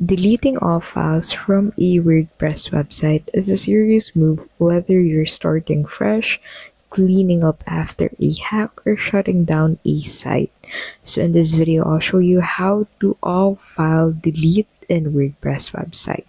Deleting all files from a WordPress website is a serious move whether you're starting fresh, cleaning up after a hack, or shutting down a site. So in this video, I'll show you how to all file delete in WordPress website.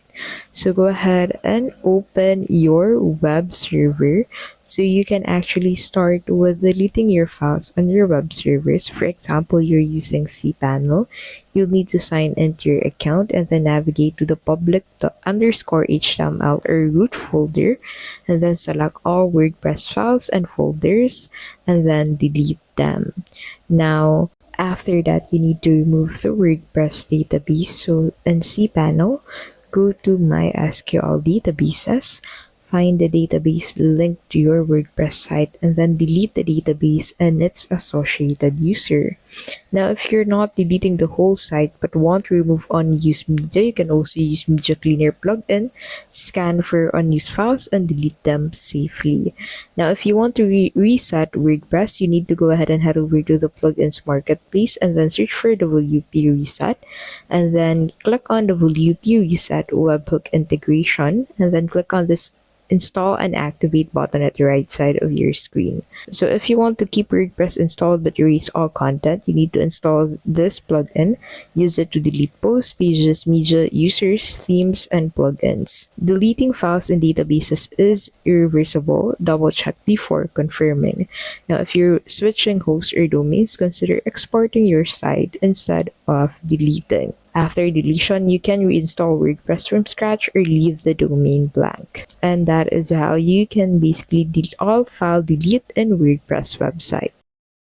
So go ahead and open your web server so you can actually start with deleting your files on your web servers. For example, you're using cPanel. You'll need to sign into your account and then navigate to the public_HTML or root folder, and then select all WordPress files and folders and then delete them. Now, after that, you need to remove the WordPress database. So in cPanel, go to MySQL databases, find the database linked to your WordPress site, and then delete the database and its associated user. Now, if you're not deleting the whole site but want to remove unused media, you can also use Media Cleaner plugin, scan for unused files, and delete them safely. Now, if you want to reset WordPress, you need to go ahead and head over to the plugins marketplace and then search for WP Reset, and then click on the WP Reset webhook integration, and then click on this install and activate button at the right side of your screen. So if you want to keep WordPress installed but erase all content, you need to install this plugin. Use it to delete posts, pages, media, users, themes, and plugins. Deleting files and databases is irreversible. Double check before confirming. Now, if you're switching hosts or domains, consider exporting your site instead of deleting. After deletion, you can reinstall WordPress from scratch or leave the domain blank. And that is how you can basically all file delete in WordPress website.